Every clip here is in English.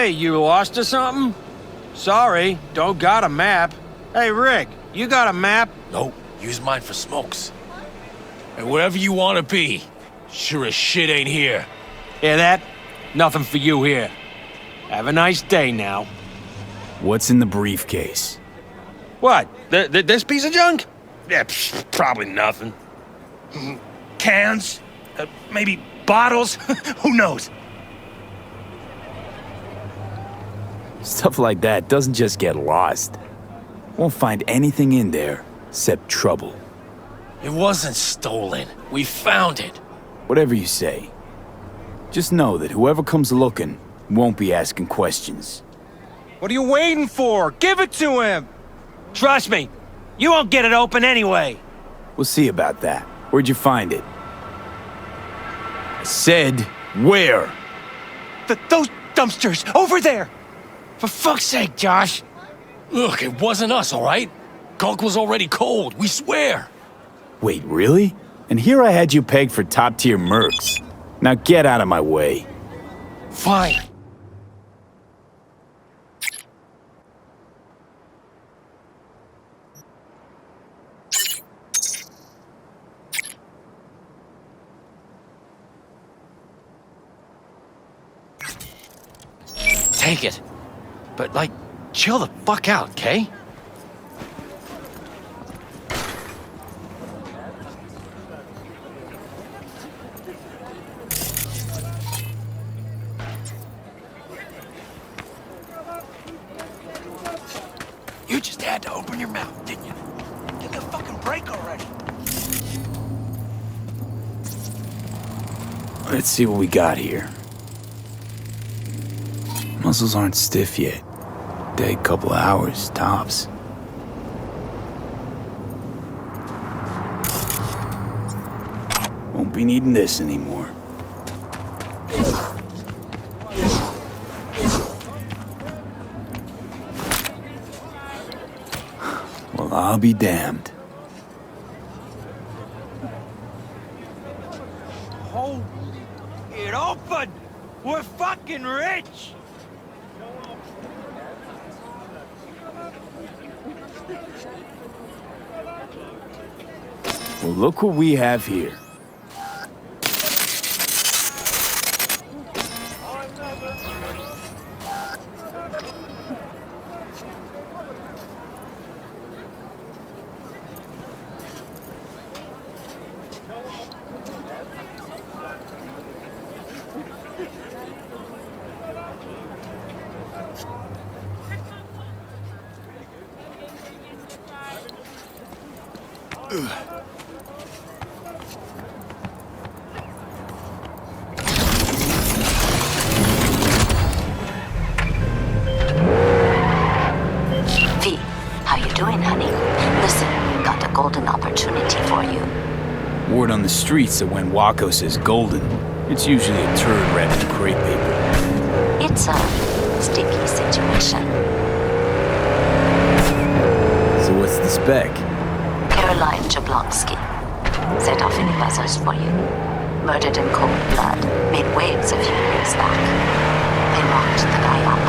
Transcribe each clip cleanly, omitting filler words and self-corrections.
Hey, you lost or something? Sorry, don't got a map. Hey, Rick, you got a map? Nope, use mine for smokes. And wherever you want to be, sure as shit ain't here. Hear that? Nothing for you here. Have a nice day now. What's in the briefcase? What? This piece of junk? Yeah, probably nothing. Cans? Maybe bottles? Who knows? Stuff like that doesn't just get lost. Won't find anything in there except trouble. It wasn't stolen. We found it. Whatever you say. Just know that whoever comes looking won't be asking questions. What are you waiting for? Give it to him! Trust me, you won't get it open anyway. We'll see about that. Where'd you find it? I said, where? Those dumpsters, over there! For fuck's sake, Josh. Look, it wasn't us, all right? Gunk was already cold, we swear. Wait, really? And here I had you pegged for top-tier mercs. Now get out of my way. Fine. Take it. But, like, chill the fuck out, okay? You just had to open your mouth, didn't you? Give me a fucking break already. Let's see what we got here. Muscles aren't stiff yet. Take a couple of hours, tops. Won't be needing this anymore. Well, I'll be damned. Hold it open! We're fucking rich! Well, look what we have here. How you doing, honey? Listen, got a golden opportunity for you. Word on the streets that when Wako says golden, it's usually a turd wrapped in crepe paper. It's a sticky situation. So what's the spec? Caroline Jablonski. Set off any buzzers for you. Murdered in cold blood. Made waves a few years back. They locked the guy up.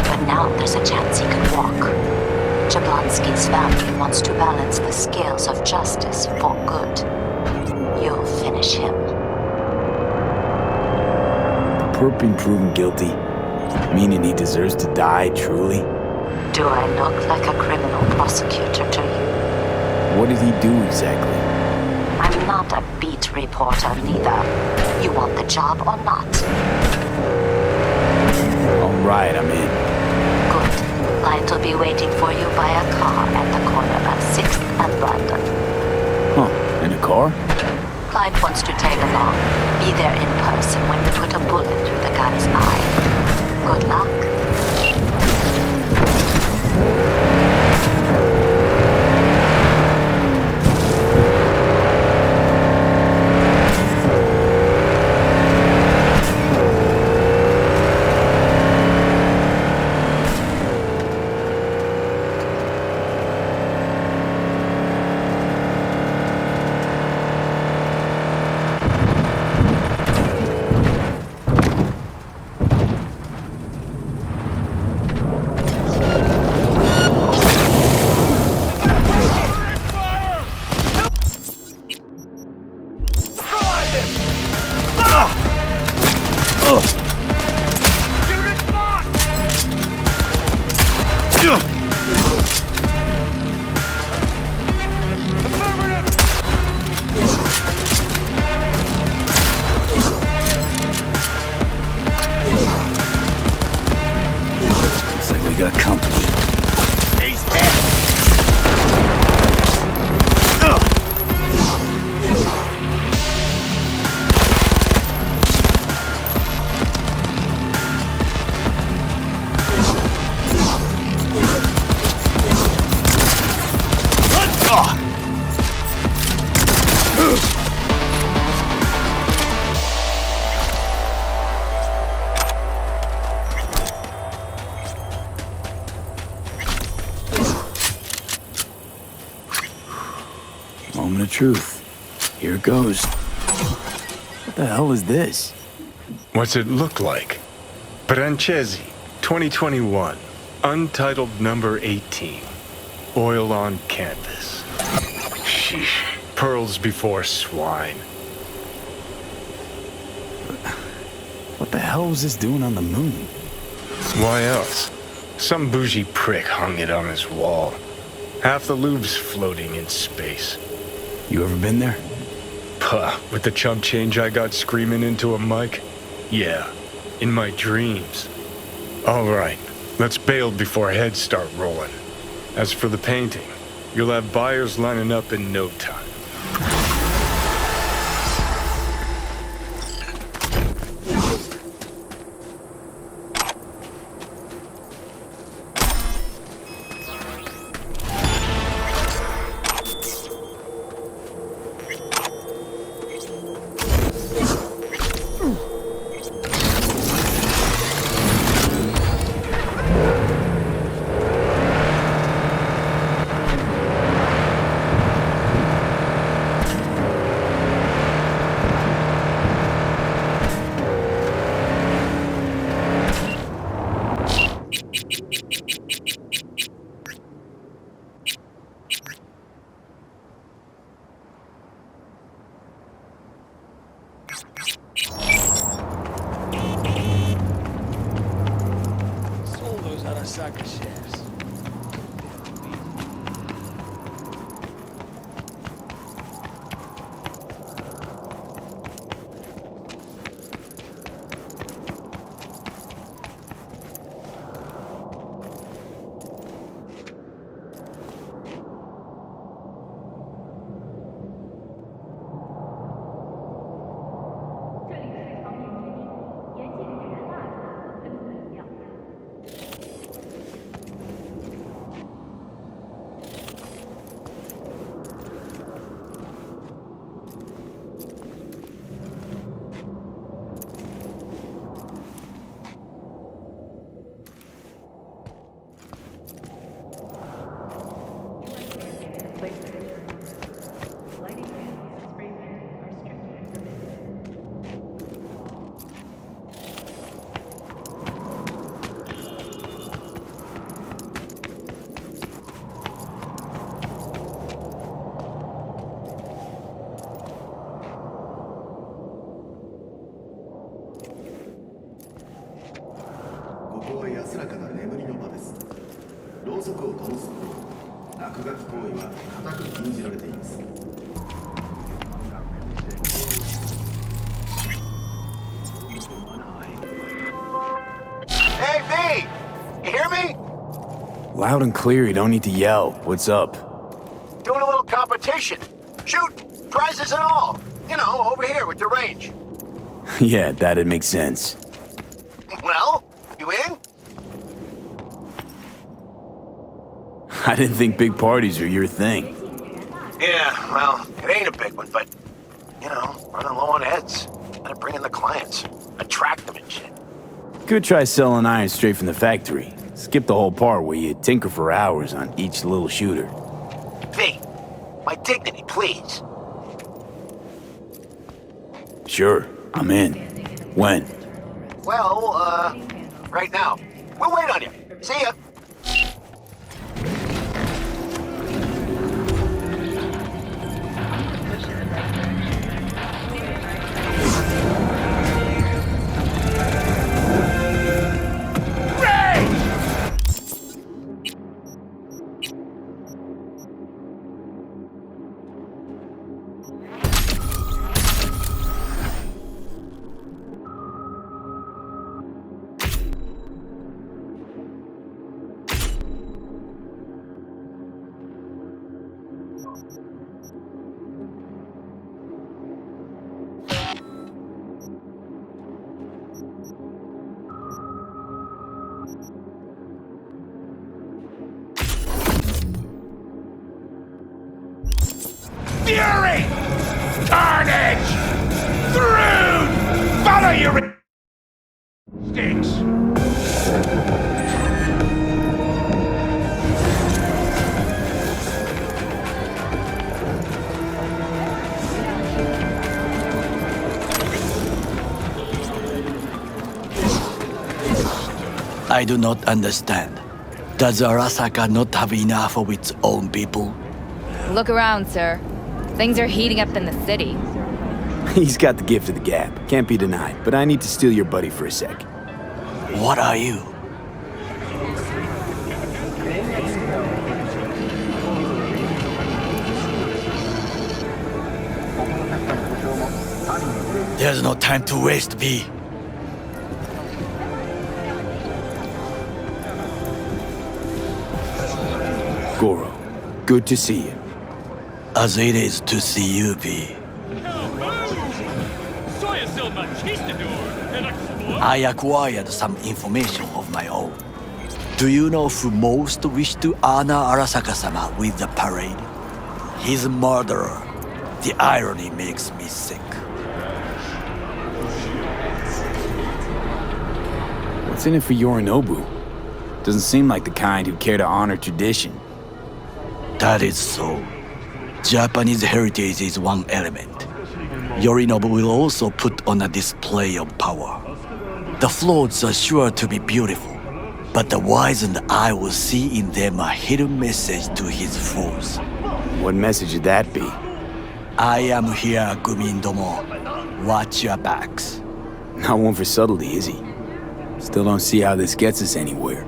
But now there's a chance he could walk. Jablonski's family wants to balance the scales of justice for good. You'll finish him. The perp been proven guilty, meaning he deserves to die, truly? Do I look like a criminal prosecutor to you? What did he do exactly? I'm not a beat reporter, neither. You want the job or not? All right, I'm in. Good. Client will be waiting for you by a car at the corner of 6th and London. Huh, in a car? Client wants to tag along. Be there in person when you put a bullet through the guy's eye. Good luck. Looks like we got company. He's hit! Moment of truth. Here it goes. What the hell is this? What's it look like? Francesi, 2021. Untitled number 18. Oil on canvas. Sheesh. Pearls before swine. What the hell was this doing on the moon? Why else? Some bougie prick hung it on his wall. Half the Louvre's floating in space. You ever been there? Puh, with the chump change I got screaming into a mic? Yeah, in my dreams. All right, let's bail before heads start rolling. As for the painting, you'll have buyers lining up in no time. Sold those Arasaka shares. Hey, V! You hear me? Loud and clear, you don't need to yell. What's up? Doing a little competition. Shoot, prizes and all. You know, over here with the range. Yeah, that'd make sense. Well, you in? I didn't think big parties were your thing. Yeah, well, it ain't a big one, but, you know, running low on heads. Gotta bring in the clients. Attract them and shit. Could try selling iron straight from the factory. Skip the whole part where you tinker for hours on each little shooter. V, my dignity, please. Sure, I'm in. When? Well, right now. We'll wait on you. See ya. Fury! Carnage! Through! Follow your instincts! I do not understand. Does Arasaka not have enough of its own people? Look around, sir. Things are heating up in the city. He's got the gift of the gab, can't be denied, but I need to steal your buddy for a sec. What are you? There's no time to waste, B. Goro, good to see you. As it is to see you, B. I acquired some information of my own. Do you know who most wished to honor Arasaka-sama with the parade? His murderer. The irony makes me sick. What's in it for Yorinobu? Doesn't seem like the kind who care to honor tradition. That is so. Japanese heritage is one element. Yorinobu will also put on a display of power. The floats are sure to be beautiful, but the wizened eye will see in them a hidden message to his foes. What message would that be? I am here, Gumindomo. Watch your backs. Not one for subtlety, is he? Still don't see how this gets us anywhere.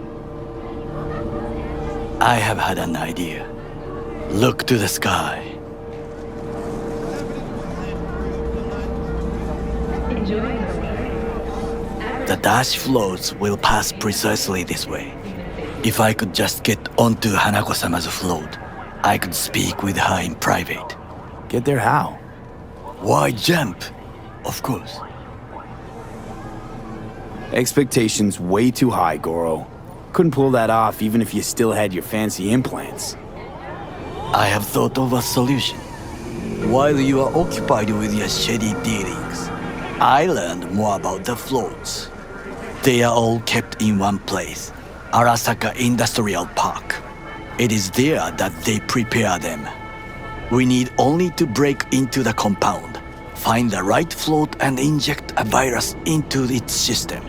I have had an idea. Look to the sky. The dash floats will pass precisely this way. If I could just get onto Hanako-sama's float, I could speak with her in private. Get there how? Why jump? Of course. Expectations way too high, Goro. Couldn't pull that off even if you still had your fancy implants. I have thought of a solution. While you are occupied with your shady dealings, I learned more about the floats. They are all kept in one place, Arasaka Industrial Park. It is there that they prepare them. We need only to break into the compound, find the right float and inject a virus into its system.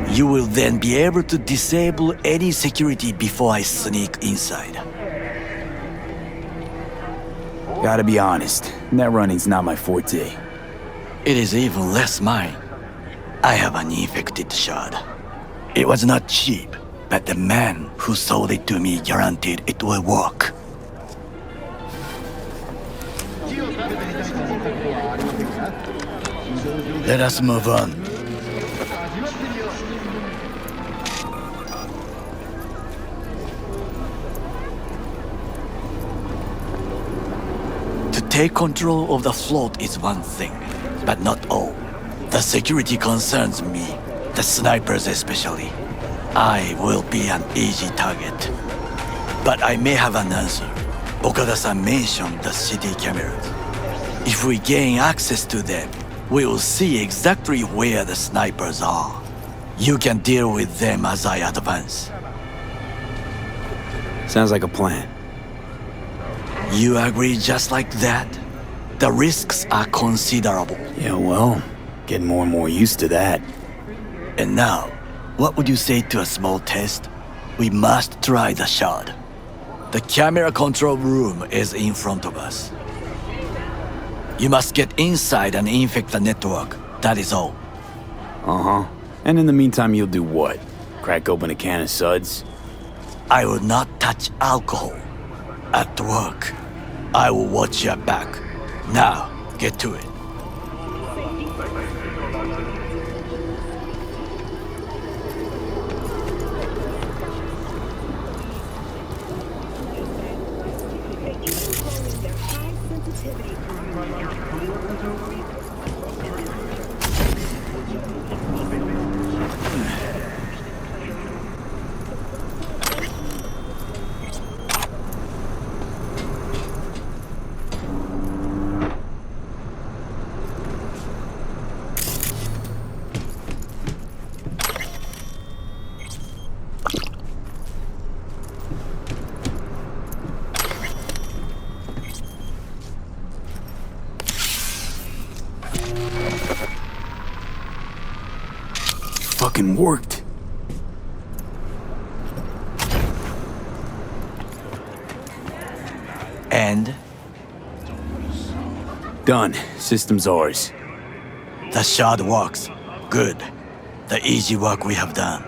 You will then be able to disable any security before I sneak inside. Gotta be honest, net running's not my forte. It is even less mine. I have an infected shard. It was not cheap, but the man who sold it to me guaranteed it will work. Let us move on. To take control of the float is one thing, but not all. The security concerns me, the snipers especially. I will be an easy target. But I may have an answer. Okada-san mentioned the city cameras. If we gain access to them, we will see exactly where the snipers are. You can deal with them as I advance. Sounds like a plan. You agree just like that? The risks are considerable. Yeah, well, getting more and more used to that. And now, what would you say to a small test? We must try the shard. The camera control room is in front of us. You must get inside and infect the network. That is all. Uh-huh. And in the meantime, you'll do what? Crack open a can of suds? I will not touch alcohol. At work, I will watch your back. Now, get to it. Fucking worked. And Done. System's ours. the shard works. Good. The easy work we have done.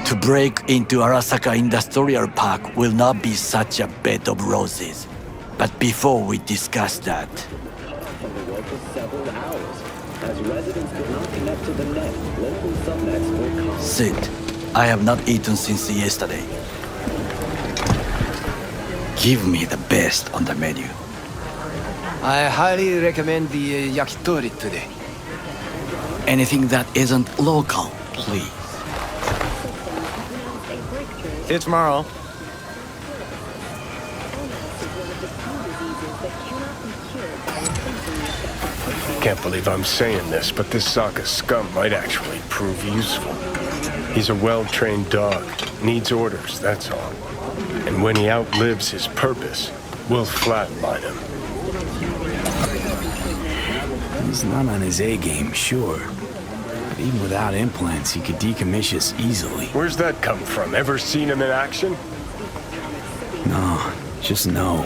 To break into Arasaka Industrial Park will not be such a bed of roses. But before we discuss that, sit. I have not eaten since yesterday. Give me the best on the menu. I highly recommend the yakitori today. Anything that isn't local, please. See you tomorrow. Can't believe I'm saying this, but this Saka scum might actually prove useful. He's a well-trained dog. Needs orders, that's all. And when he outlives his purpose, we'll flatline him. He's not on his A game, sure. But even without implants, he could decommission us easily. Where's that come from? Ever seen him in action? No, just no.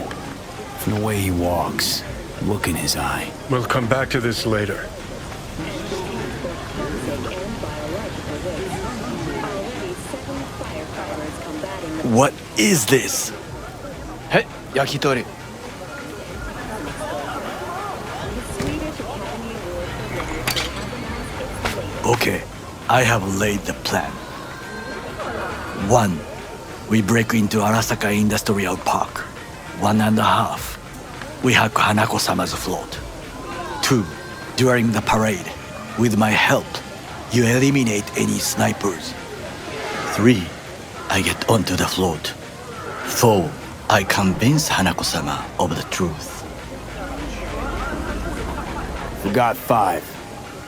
From the way he walks, look in his eye. We'll come back to this later. What is this? Hey, yakitori. Okay, I have laid the plan. 1. We break into Arasaka Industrial Park. 1.5. We hack Hanako-sama's float. 2. During the parade, with my help, you eliminate any snipers. 3. I get onto the float. 4. I convince Hanako-sama of the truth. Forgot 5.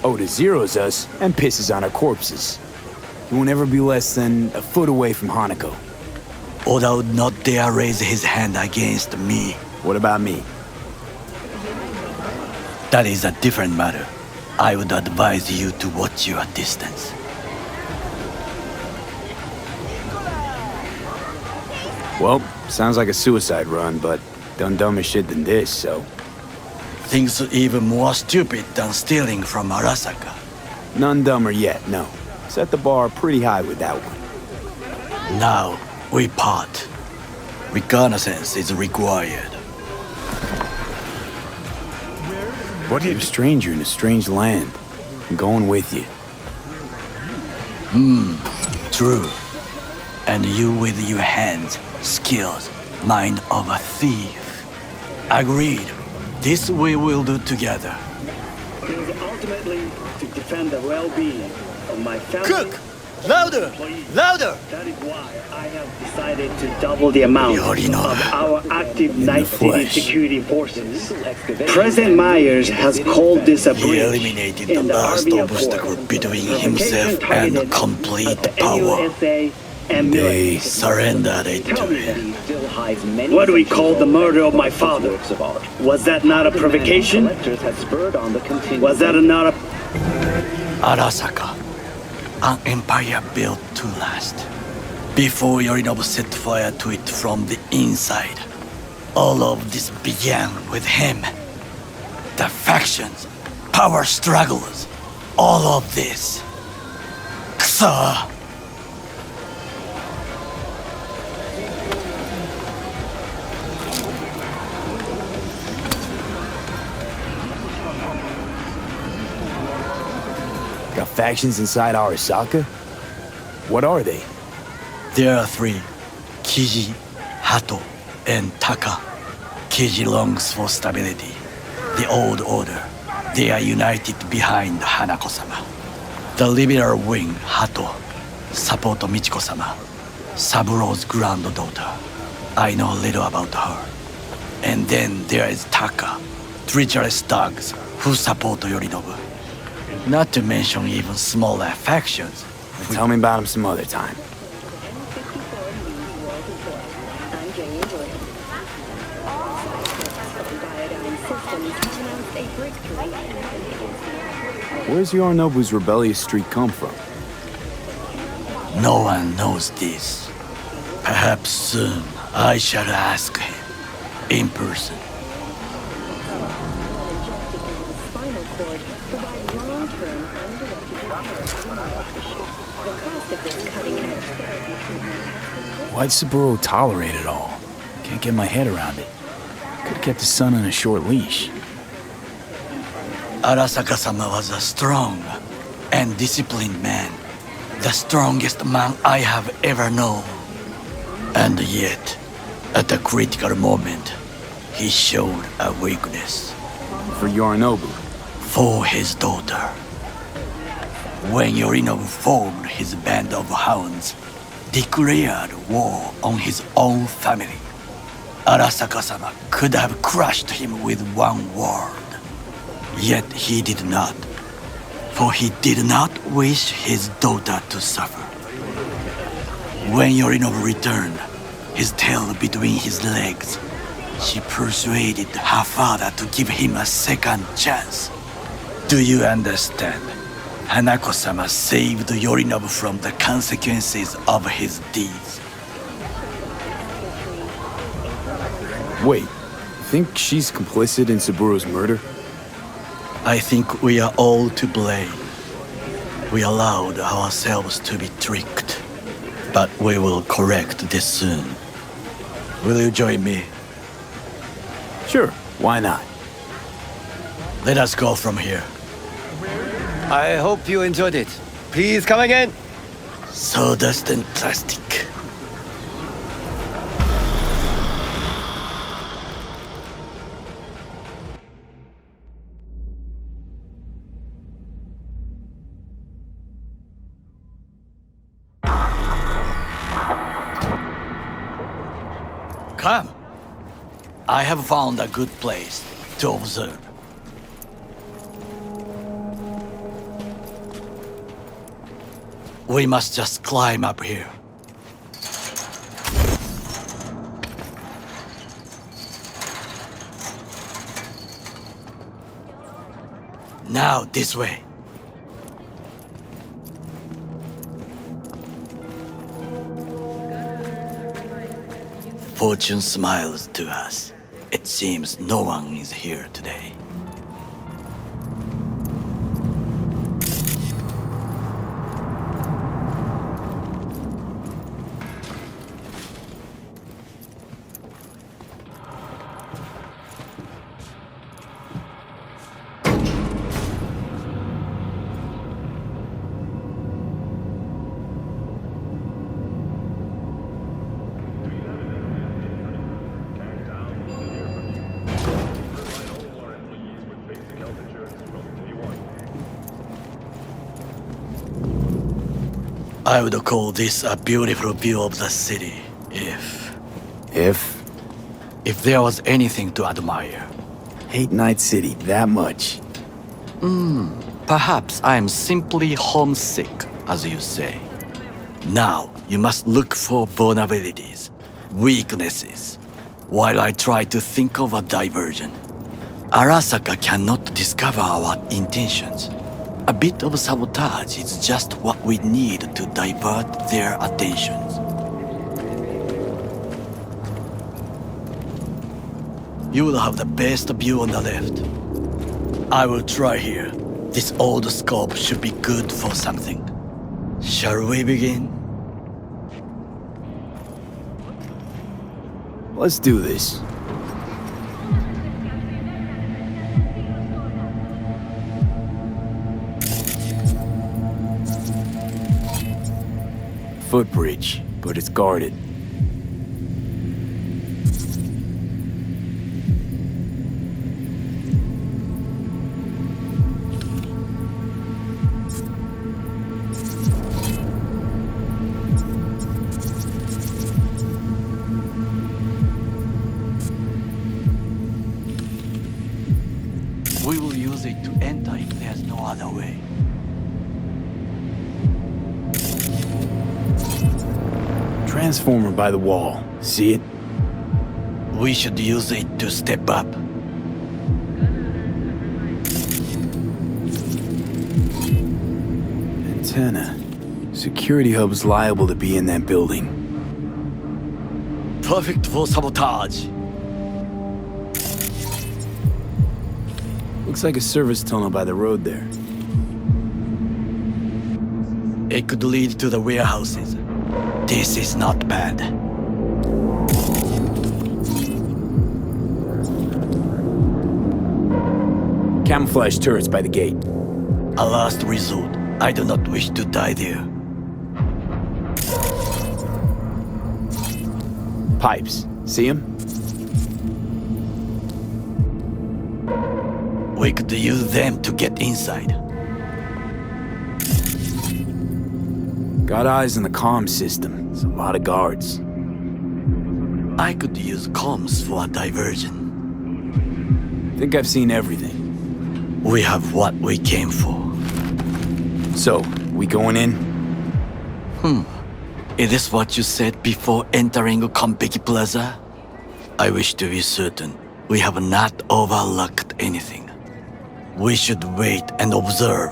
Oda zeros us and pisses on our corpses. He won't ever be less than a foot away from Hanako. Oda would not dare raise his hand against me. What about me? That is a different matter. I would advise you to watch your distance. Well, sounds like a suicide run, but done dumber shit than this, so... Things even more stupid than stealing from Arasaka. None dumber yet, no. Set the bar pretty high with that one. Now, we part. Reconnaissance is required. What do You're you... a stranger in a strange land. I'm going with you. True. And you with your hands, skills, mind of a thief. Agreed. This we will do together. It is ultimately to defend the well-being of my family. Cook! Louder! Louder! That is why I have decided to double the amount of our active night city flesh. security forces. President Myers has called this a He breach eliminated the in the last army of obstacle force. between himself and complete power. They surrendered it to him. What do we call the murder of my father? Was that not a provocation? Was that not a... Arasaka, an empire built to last. Before Yorinobu set fire to it from the inside, all of this began with him. The factions, power struggles, all of this. Ksa! Got factions inside Arasaka? What are they? There are 3. Kiji, Hato, and Taka. Kiji longs for stability. The old order. They are united behind Hanako-sama. The liberal wing, Hato, support Michiko-sama, Saburo's granddaughter. I know little about her. And then there is Taka, treacherous dogs who support Yorinobu. Not to mention even smaller factions. Tell me about them some other time. Where's Yorinobu's rebellious streak come from? No one knows this. Perhaps soon I shall ask him in person. Why'd Saburo tolerate it all? Can't get my head around it. Could've kept his son on a short leash. Arasaka-sama was a strong and disciplined man. The strongest man I have ever known. And yet, at a critical moment, he showed a weakness. For Yorinobu? For his daughter. When Yorinobu formed his band of hounds, declared war on his own family, Arasaka-sama could have crushed him with one word. Yet he did not, for he did not wish his daughter to suffer. When Yorinobu returned, his tail between his legs, she persuaded her father to give him a second chance. Do you understand? Hanako-sama saved Yorinobu from the consequences of his deeds. Wait, you think she's complicit in Saburo's murder? I think we are all to blame. We allowed ourselves to be tricked. But we will correct this soon. Will you join me? Sure, why not? Let us go from here. I hope you enjoyed it. Please come again. Sawdust and plastic. Come. I have found a good place to observe. We must just climb up here. Now this way. Fortune smiles to us. It seems no one is here today. I would call this a beautiful view of the city, if there was anything to admire. Hate Night City that much. Perhaps I am simply homesick, as you say. Now, you must look for vulnerabilities, weaknesses, while I try to think of a diversion. Arasaka cannot discover our intentions. A bit of sabotage is just what we need to divert their attentions. You will have the best view on the left. I will try here. This old scope should be good for something. Shall we begin? Let's do this. Footbridge, but it's guarded. We will use it to enter if there's no other way. Transformer by the wall. See it? We should use it to step up. antenna. Security hub's liable to be in that building. Perfect for sabotage. Looks like a service tunnel by the road there. It could lead to the warehouses. This is not bad. Camouflage turrets by the gate. A last resort. I do not wish to die there. Pipes. See them? We could use them to get inside. Got eyes on the comm system. It's a lot of guards. I could use comms for a diversion. Think I've seen everything. We have what we came for. So, we going in? Is this what you said before entering Konpeki Plaza? I wish to be certain we have not overlooked anything. We should wait and observe.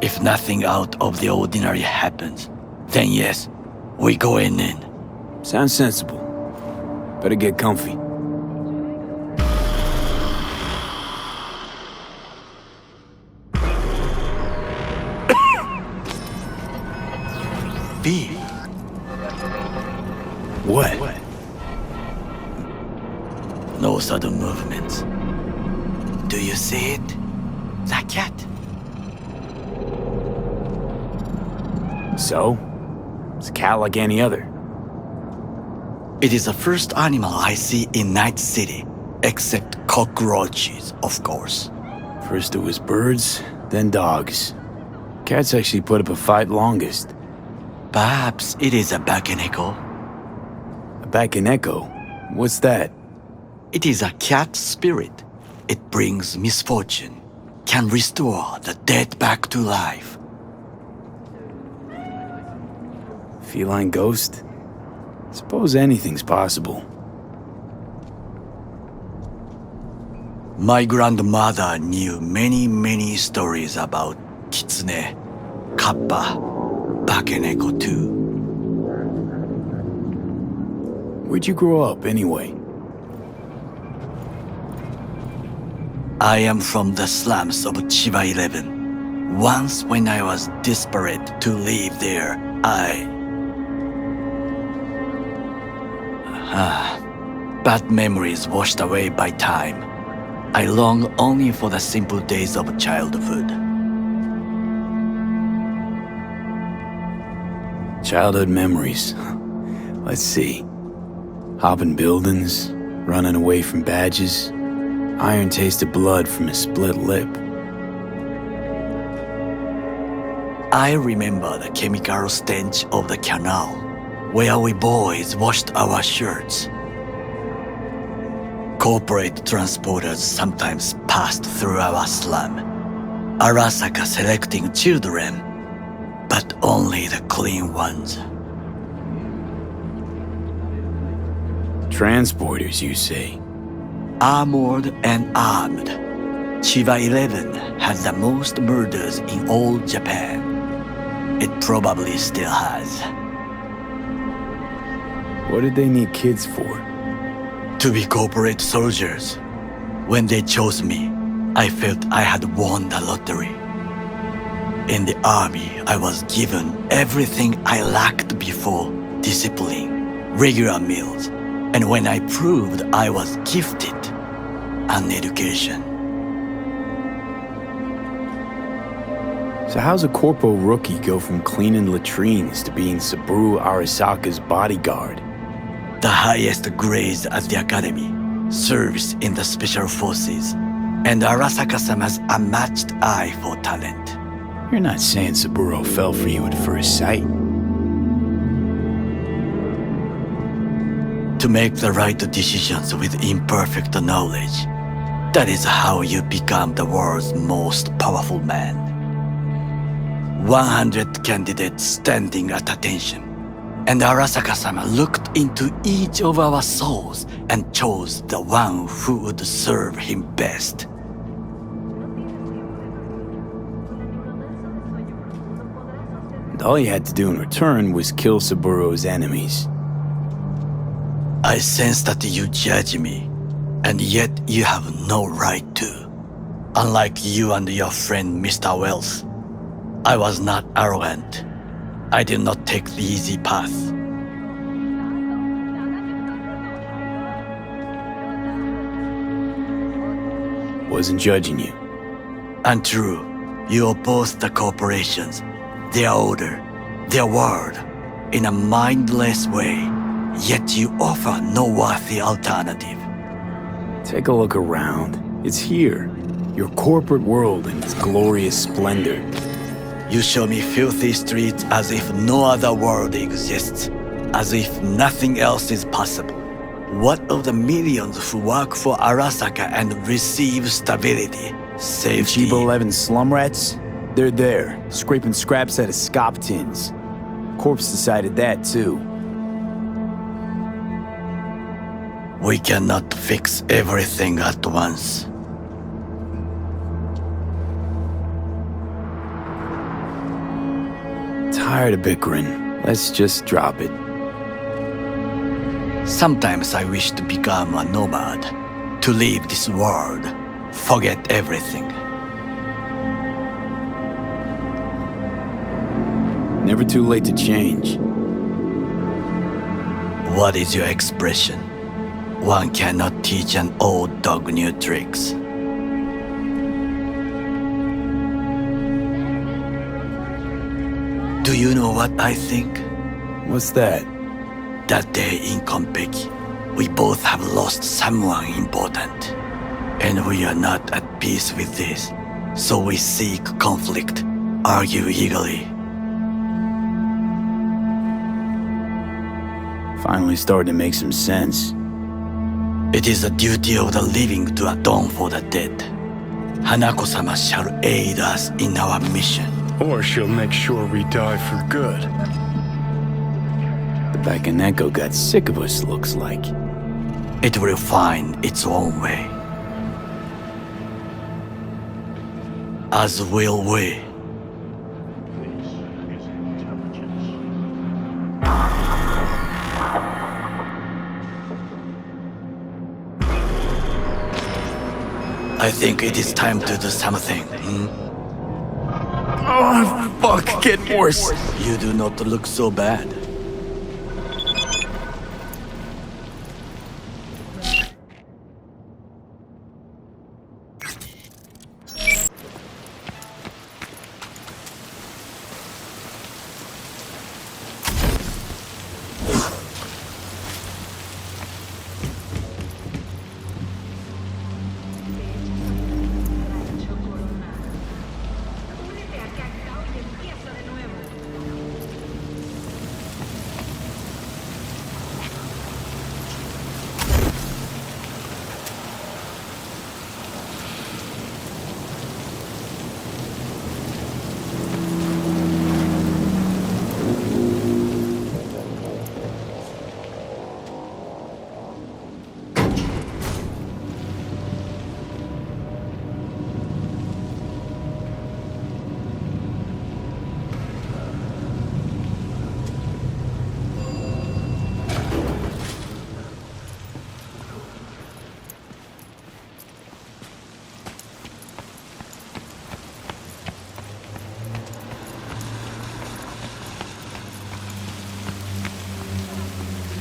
If nothing out of the ordinary happens, then yes, we going in. Sounds sensible. Better get comfy. B. What? No sudden movements. Do you see it? The cat. So? It's a cat like any other. It is the first animal I see in Night City, except cockroaches, of course. First it was birds, then dogs. Cats actually put up a fight longest. Perhaps it is a Bakeneko. A Bakeneko? What's that? It is a cat spirit. It brings misfortune, can restore the dead back to life. Feline ghost? Suppose anything's possible. My grandmother knew many stories about Kitsune, Kappa, Bakeneko too. Where'd you grow up, anyway? I am from the slums of Chiba 11. Once when I was desperate to live there, bad memories washed away by time. I long only for the simple days of childhood. Childhood memories. Let's see. Hopping buildings, running away from badges, iron tasted blood from a split lip. I remember the chemical stench of the canal, where we boys washed our shirts. Corporate transporters sometimes passed through our slum, Arasaka selecting children, but only the clean ones. Transporters, you say? Armored and armed. Chiba 11 had the most murders in all Japan. It probably still has. What did they need kids for? To be corporate soldiers. When they chose me, I felt I had won the lottery. In the army, I was given everything I lacked before: discipline, regular meals, and when I proved I was gifted, an education. So how's a corpo rookie go from cleaning latrines to being Saburo Arasaka's bodyguard? The highest grades at the academy, service in the special forces, and Arasaka-sama's unmatched eye for talent. You're not saying Saburo fell for you at first sight. To make the right decisions with imperfect knowledge, that is how you become the world's most powerful man. 100 candidates standing at attention, and Arasaka-sama looked into each of our souls and chose the one who would serve him best. All you had to do in return was kill Saburo's enemies. I sense that you judge me, and yet you have no right to. Unlike you and your friend Mr. Wells, I was not arrogant. I did not take the easy path. Wasn't judging you. Untrue. You oppose the corporations, their order, their word, in a mindless way, yet you offer no worthy alternative. Take a look around. It's here. Your corporate world in its glorious splendor. You show me filthy streets as if no other world exists, as if nothing else is possible. What of the millions who work for Arasaka and receive stability, safety? Chiba 11 slum rats? They're there, scraping scraps out of scop tins. Corpse decided that too. We cannot fix everything at once. Tired of bickering. Let's just drop it. Sometimes I wish to become a nomad, to leave this world, forget everything. Never too late to change. What is your expression? One cannot teach an old dog new tricks. Do you know what I think? What's that? That day in Konpeki, we both have lost someone important. And we are not at peace with this. So we seek conflict, argue eagerly. Finally starting to make some sense. It is the duty of the living to atone for the dead. Hanako-sama shall aid us in our mission. Or she'll make sure we die for good. The Bakaneko got sick of us, looks like. It will find its own way. As will we. I think it is time to do something. Oh, fuck, getting worse. You do not look so bad.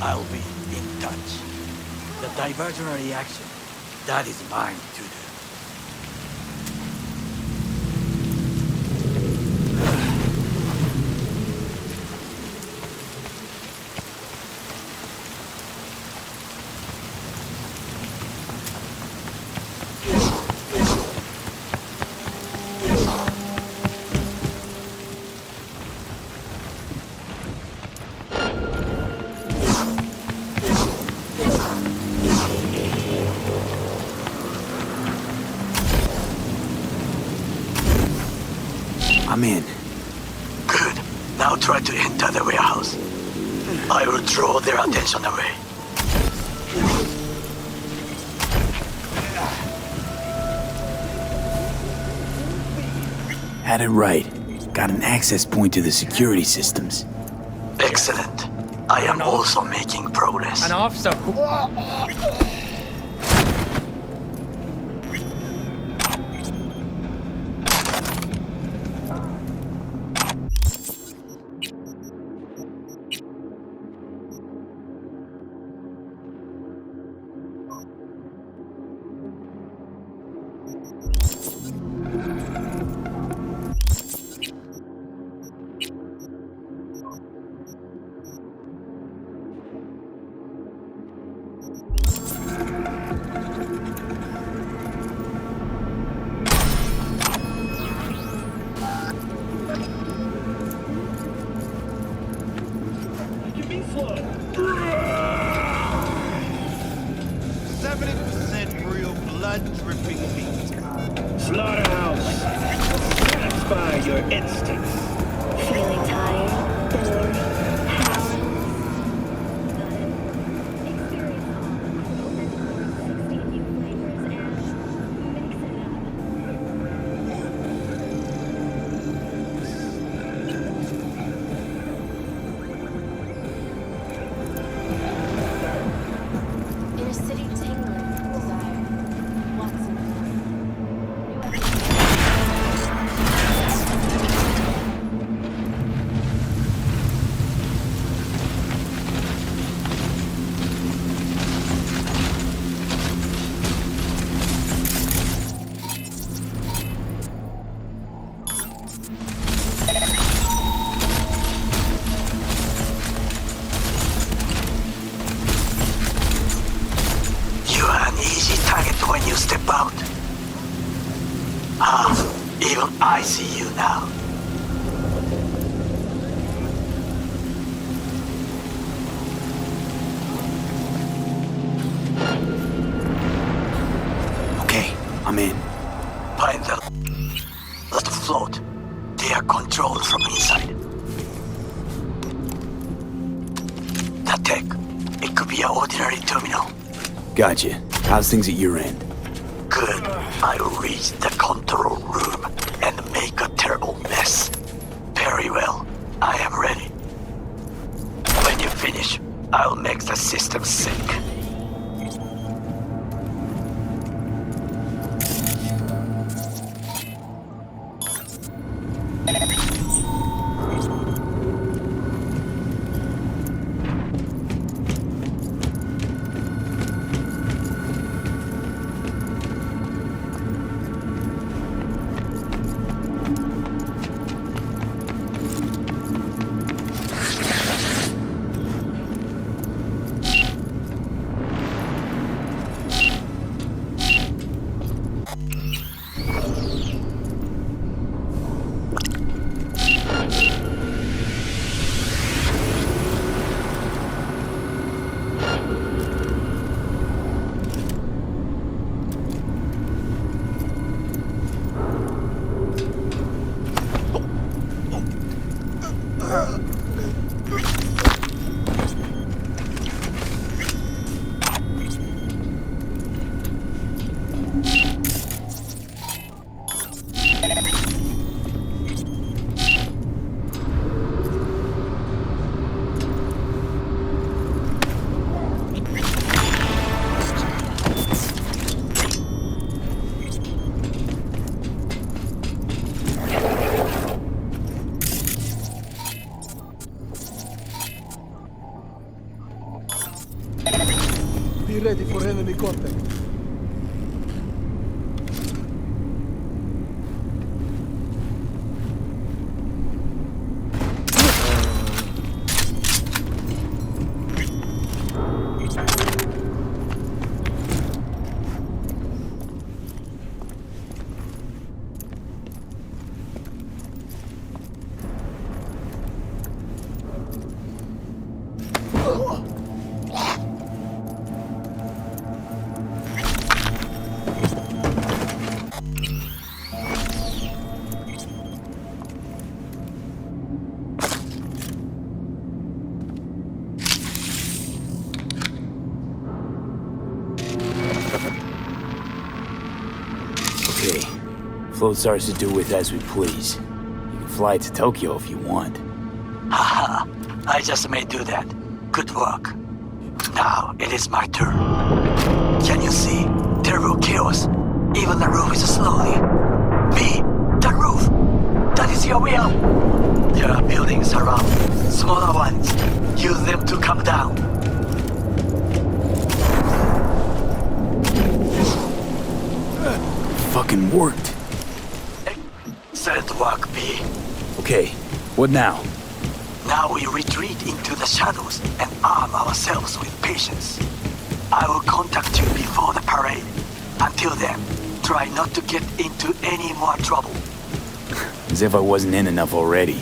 I'll be in touch. The diversionary action, that is mine to do. I'm in. Good. Now try to enter the warehouse. I will draw their attention away. Had it right. Got an access point to the security systems. Excellent. I am also making progress. An officer. Slaughterhouse. Satisfy your instincts. Feeling tired, bored, powerless. Inner city tingling, desire. Watson. You are an easy target when you step out. Ah, even I see you now. Okay, I'm in. Find the last float. They are controlled from inside. That tech, it could be an ordinary terminal. Gotcha. How's things at your end? Good. I'll reach the control room and make a terrible mess. Very well. I am ready. When you finish, I'll make the system sync. Be ready for enemy contact. Okay. Float's ours to do with as we please. You can fly to Tokyo if you want. Haha, I just may do that. Good work. Now it is my turn. Can you see? Terrible chaos. Even the roof is slowly. Me, the roof. That is your way out. There are buildings around. Smaller ones. Use them to come down. Fucking worked. Excellent work, B. Okay, what now? Now we retreat into the shadows and arm ourselves with patience. I will contact you before the parade. Until then, try not to get into any more trouble. As if I wasn't in enough already.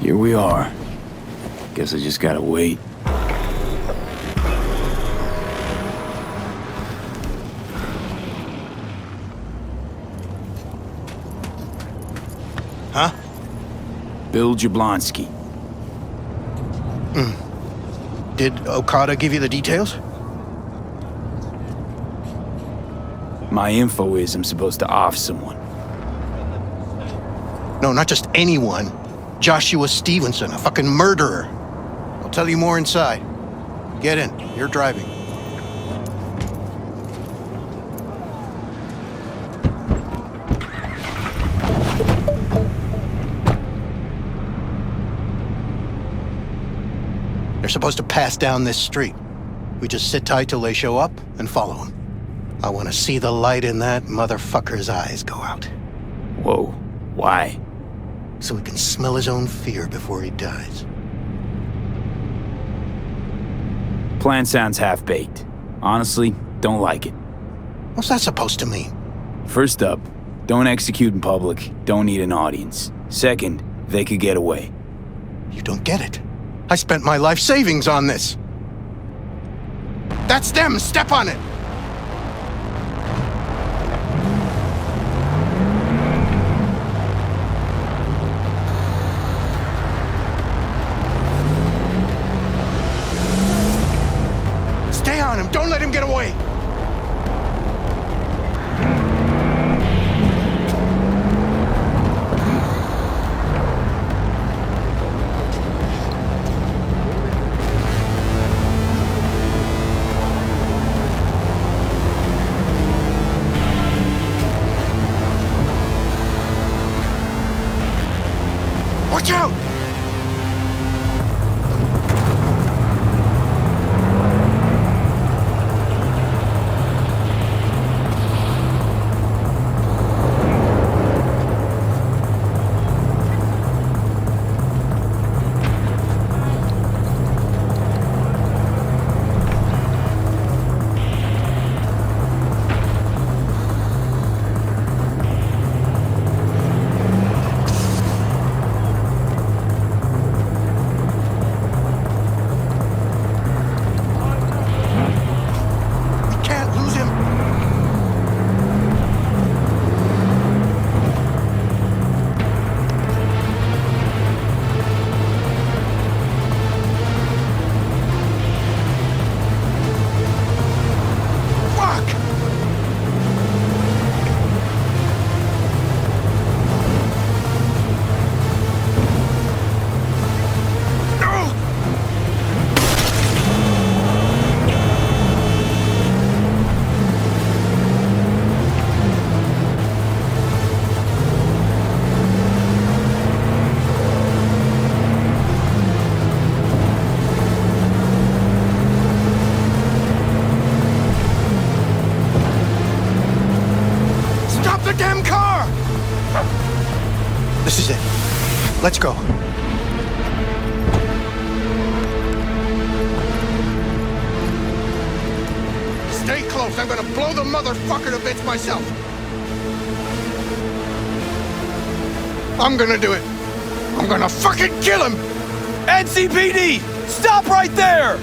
Here we are. Guess I just gotta wait. Huh? Bill Jablonski. Did Okada give you the details? My info is I'm supposed to off someone. No, not just anyone. Joshua Stevenson, a fucking murderer. I'll tell you more inside. Get in. You're driving. They're supposed to pass down this street. We just sit tight till they show up and follow them. I want to see the light in that motherfucker's eyes go out. Whoa, why? So he can smell his own fear before he dies. Plan sounds half-baked. Honestly, don't like it. What's that supposed to mean? First up, don't execute in public, don't need an audience. Second, they could get away. You don't get it. I spent my life savings on this. That's them! Step on it! Stay on him! Don't let him get away! Watch out! Let's go. Stay close. I'm gonna blow the motherfucker to bits myself. I'm gonna do it. I'm gonna fucking kill him! NCPD! Stop right there!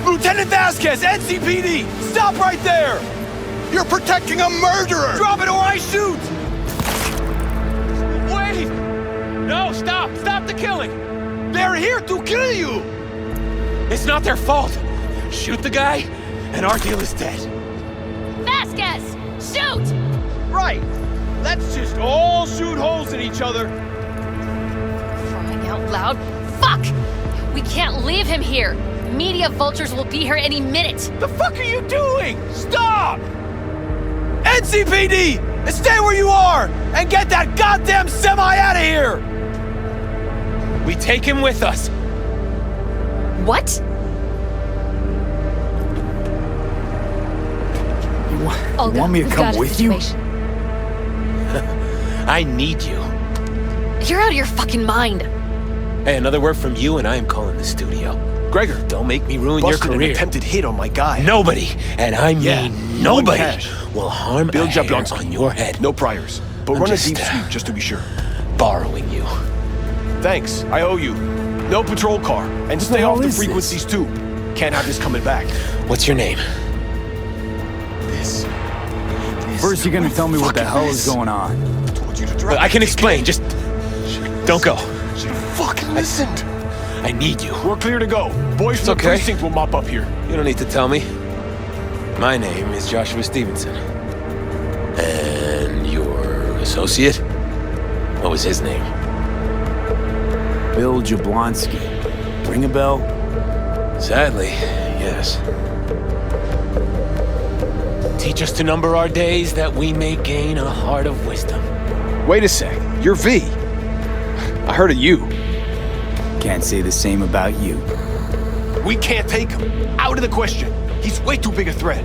Lieutenant Vasquez, NCPD! Stop right there! You're protecting a murderer! Drop it or I shoot! Wait! No, stop! Stop the killing! They're here to kill you! It's not their fault. Shoot the guy, and our deal is dead. Vasquez! Shoot! Right! Let's just all shoot holes in each other. Crying out loud. Fuck! We can't leave him here. Media vultures will be here any minute. The fuck are you doing? Stop! NCPD! Stay where you are! And get that goddamn semi out of here! We take him with us. What? You want me to come with you? I need you. You're out of your fucking mind. Hey, another word from you and I am calling the studio. Gregor, Don't make me ruin busted your an career. attempted hit on my guy. Nobody, and I mean nobody, cash. will harm Bill a hair Jablonski. on your head. No priors. But I'm run just, a deep sweep just to be sure. Borrowing you. Thanks, I owe you. No patrol car. And stay hell off the is frequencies too. Can't have this coming back. What's your name? First, you're gonna tell me what the hell is going on. I can explain, just don't go. Should've fucking listened. I need you. We're clear to go. Boys from the okay. precinct will mop up here. You don't need to tell me. My name is Joshua Stevenson. And your associate? What was his name? Bill Jablonski. Ring a bell? Sadly, yes. Teach us to number our days that we may gain a heart of wisdom. Wait a sec. You're V. I heard of you. Can't say the same about you. We can't take him. Out of the question. He's way too big a threat.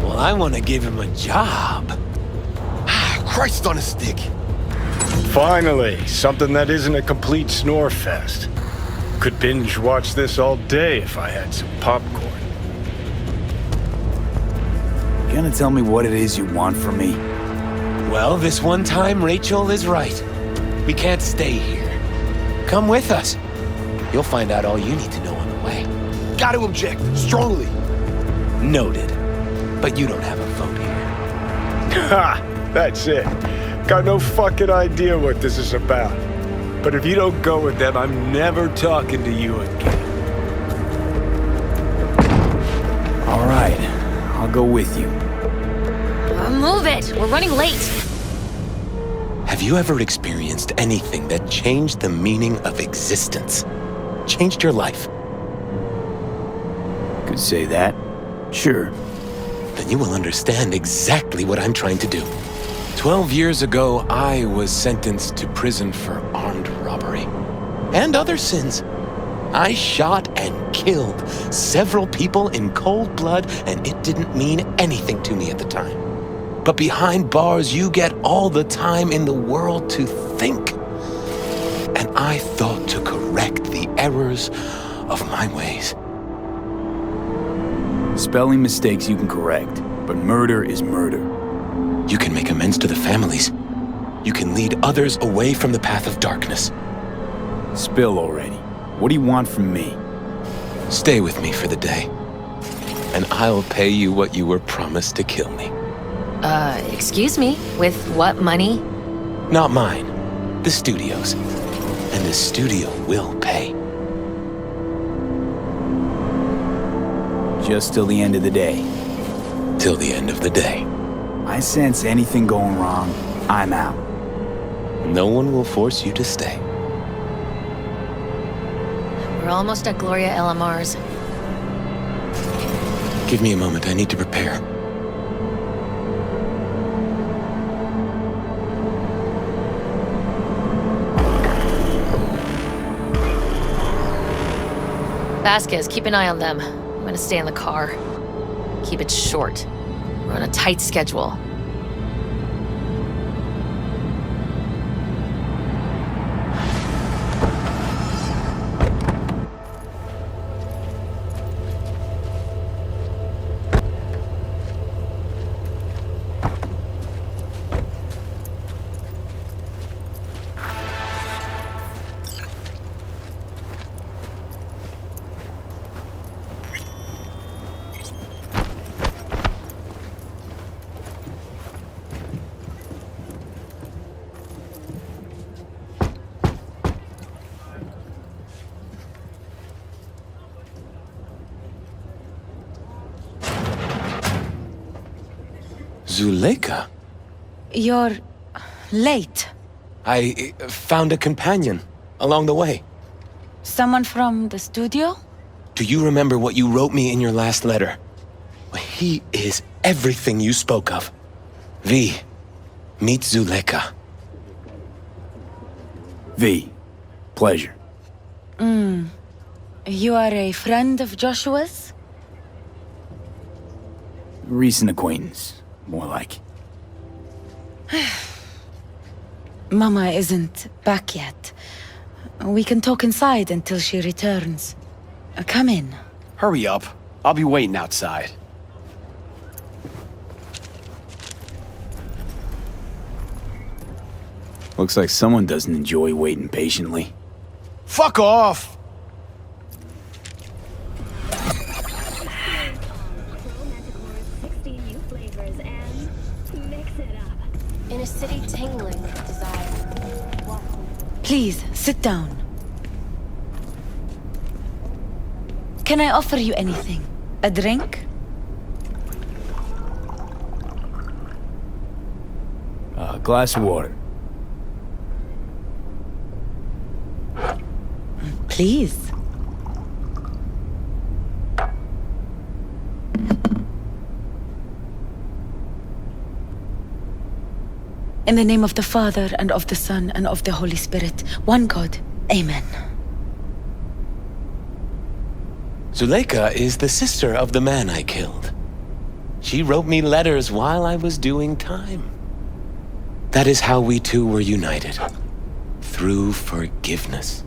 Well, I want to give him a job. Christ on a stick. Finally, something that isn't a complete snore fest. Could binge watch this all day if I had some popcorn. You gonna tell me what it is you want from me? Well, this one time, Rachel is right. We can't stay here. Come with us. You'll find out all you need to know on the way. Got to object. Strongly. Noted. But you don't have a vote here. Ha! That's it. Got no fucking idea what this is about. But if you don't go with them, I'm never talking to you again. All right, I'll go with you. Move it! We're running late. Have you ever experienced anything that changed the meaning of existence? Changed your life? Could say that. Sure. Then you will understand exactly what I'm trying to do. 12 years ago, I was sentenced to prison for armed robbery. And other sins. I shot and killed several people in cold blood, and it didn't mean anything to me at the time. But behind bars, you get all the time in the world to think. And I thought to correct the errors of my ways. Spelling mistakes you can correct, but murder is murder. You can make amends to the families. You can lead others away from the path of darkness. Spill already. What do you want from me? Stay with me for the day, and I'll pay you what you were promised to kill me. Excuse me? With what money? Not mine. The studio's. And the studio will pay. Just till the end of the day. Till the end of the day. I sense anything going wrong, I'm out. No one will force you to stay. We're almost at Gloria LMR's. Give me a moment, I need to prepare. Vasquez, keep an eye on them. I'm gonna stay in the car. Keep it short. We're on a tight schedule. Zuleika? You're late. I found a companion along the way. Someone from the studio? Do you remember what you wrote me in your last letter? He is everything you spoke of. V, meet Zuleika. V, pleasure. You are a friend of Joshua's? Recent acquaintance, more like. Mama isn't back yet. We can talk inside until she returns. Come in. Hurry up. I'll be waiting outside. Looks like someone doesn't enjoy waiting patiently. Fuck off! In a city tingling with desire. Please, sit down. Can I offer you anything? A drink? A glass of water. Please. In the name of the Father, and of the Son, and of the Holy Spirit, one God. Amen. Zuleika is the sister of the man I killed. She wrote me letters while I was doing time. That is how we two were united. Through forgiveness.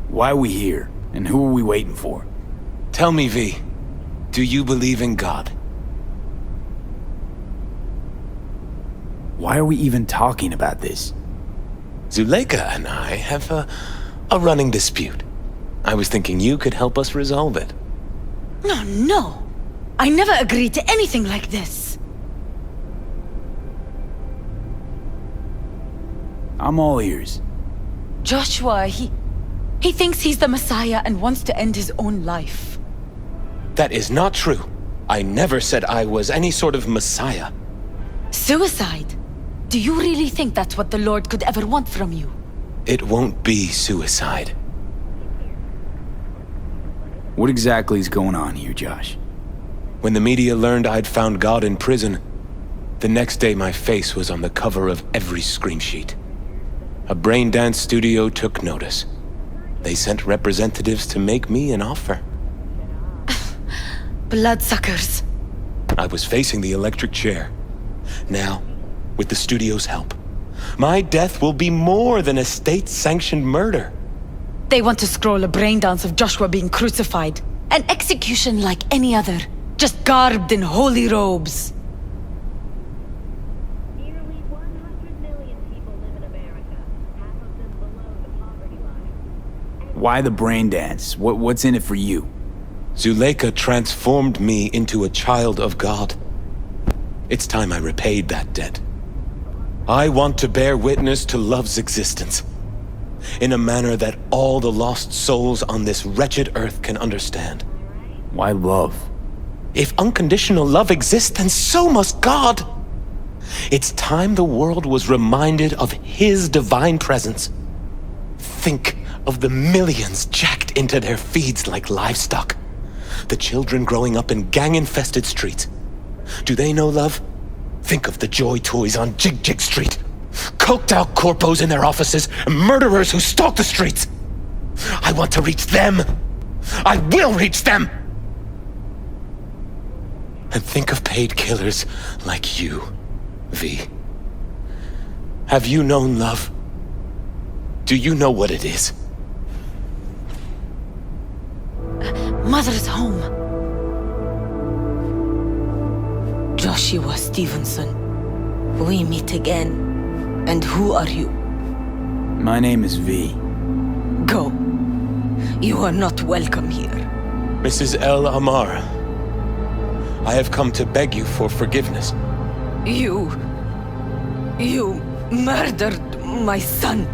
Why are we here? And who are we waiting for? Tell me, V, do you believe in God? Why are we even talking about this? Zuleika and I have a running dispute. I was thinking you could help us resolve it. No. I never agreed to anything like this. I'm all ears. Joshua, he thinks he's the Messiah and wants to end his own life. That is not true. I never said I was any sort of Messiah. Suicide? Do you really think that's what the Lord could ever want from you? It won't be suicide. What exactly is going on here, Josh? When the media learned I'd found God in prison, the next day my face was on the cover of every screen sheet. A brain dance studio took notice. They sent representatives to make me an offer. Bloodsuckers. I was facing the electric chair. Now, with the studio's help, my death will be more than a state-sanctioned murder. They want to scroll a brain dance of Joshua being crucified. An execution like any other, just garbed in holy robes. Why the brain dance? What's in it for you? Zuleika transformed me into a child of God. It's time I repaid that debt. I want to bear witness to love's existence, in a manner that all the lost souls on this wretched earth can understand. Why love? If unconditional love exists, then so must God. It's time the world was reminded of His divine presence. Think of the millions jacked into their feeds like livestock. The children growing up in gang-infested streets. Do they know love? Think of the joy toys on Jig Jig Street. Coked-out corpos in their offices, and murderers who stalk the streets. I want to reach them. I will reach them! And think of paid killers like you, V. Have you known love? Do you know what it is? Mother's home. Joshua Stevenson, we meet again. And who are you? My name is V. Go. You are not welcome here. Mrs. El Amar, I have come to beg you for forgiveness. You murdered my son.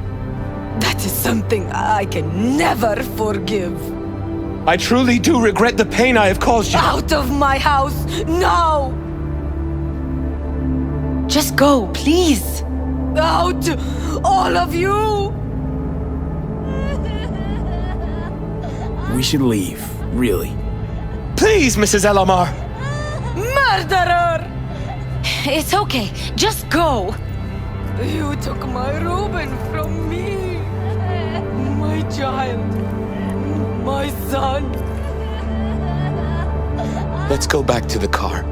That is something I can never forgive. I truly do regret the pain I have caused you. Out of my house, now! Just go, please. Out, all of you! We should leave, really. Please, Mrs. Elamar! Murderer! It's okay. Just go. You took my Reuben from me. My child. My son. Let's go back to the car.